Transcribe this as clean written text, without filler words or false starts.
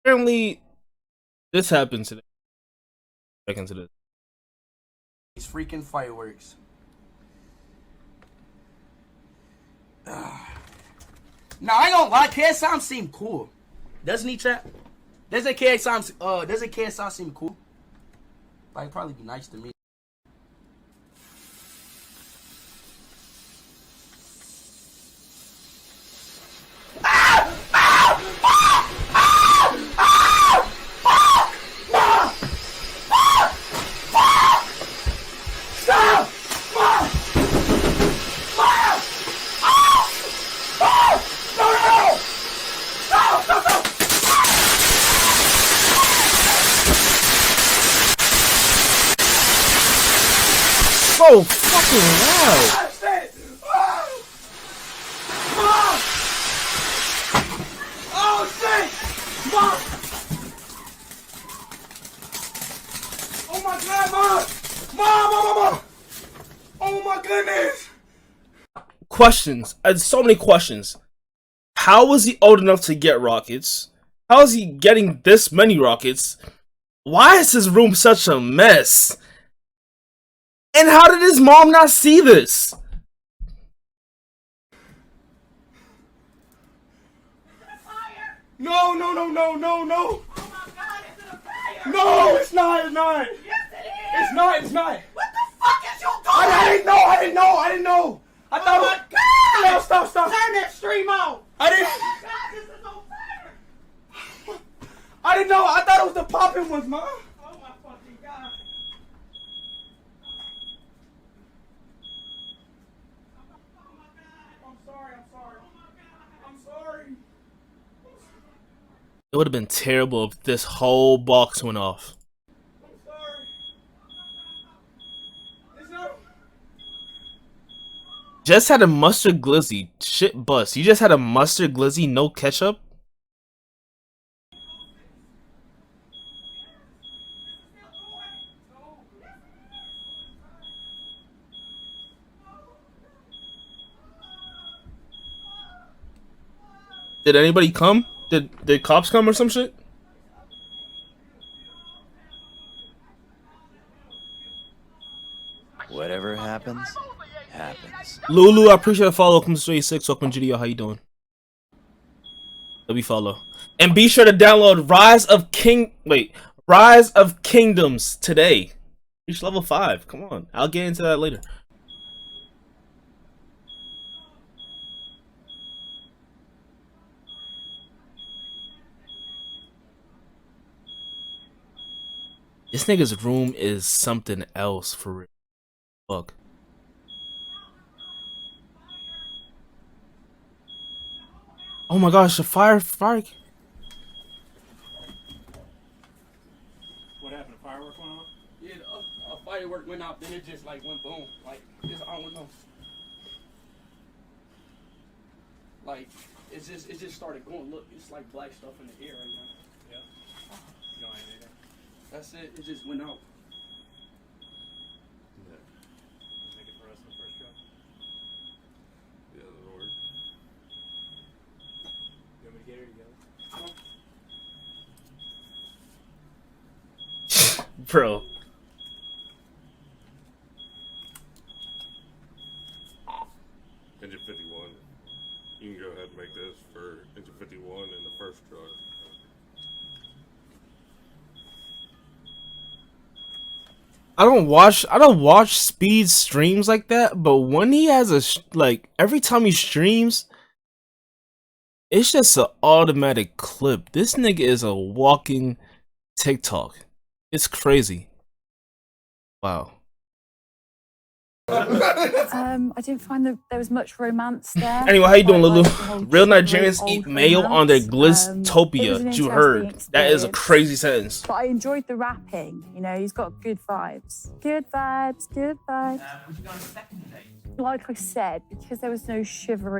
Apparently, this happened today. Back into this. These freaking fireworks. Now I ain't gonna lie, KSI seem cool. Doesn't he, chat? Doesn't KSI seem cool? Like, he'd probably be nice to me. So fucking loud. Oh shit! Mom! Oh my god, Mom! Oh my goodness! Questions. I had so many questions. How was he old enough to get rockets? How is he getting this many rockets? Why is his room such a mess? And how did his mom not see this? No. Oh my god, is it a fire? No, it's not. Yes, it is. It's not. What the fuck is you doing? I didn't know. I Oh thought. my god! Stop. Turn that stream on. I didn't. Oh my god, this is on fire. I didn't know. I thought it was the popping ones, Mom. Oh my fucking god. Oh my god. I'm sorry. I'm sorry. It would have been terrible if this whole box went off. I'm sorry. It's not. Just had a mustard glizzy. Shit bust. You just had a mustard glizzy, no ketchup? Did anybody come? Did cops come or some shit? Whatever happens, happens. Lulu, I appreciate the follow. Welcome to Straight 6. Welcome to GDO. How you doing? Let me follow. And be sure to download Rise of Kingdoms today. Reach level 5. Come on. I'll get into that later. This nigga's room is something else for real. Fuck. Oh my gosh, the fire. What happened? A firework went off? Yeah, a firework went out, then it just like went boom. Like, I don't know. Like, it just started going. Look, it's like black stuff in the air right now. Yeah. You don't have anything? That's it. It just went out. Yeah. You take it for us in the first truck? Yeah, that'll work. You want me to get her together? Bro. Engine 51. You can go ahead and make this for engine 51 in the first truck. I don't watch Speed streams like that, but when he has every time he streams, it's just an automatic clip. This nigga is a walking TikTok. It's crazy. Wow. I didn't find there was much romance there. Anyway, how you doing, Lulu? Real Nigerians old eat mayo on their glistopia. It was an You heard. interesting That is a experience. crazy sentence. But I enjoyed the rapping. You know, he's got good vibes. Good vibes. Would you go on a second date? Like I said, because there was no chivalry.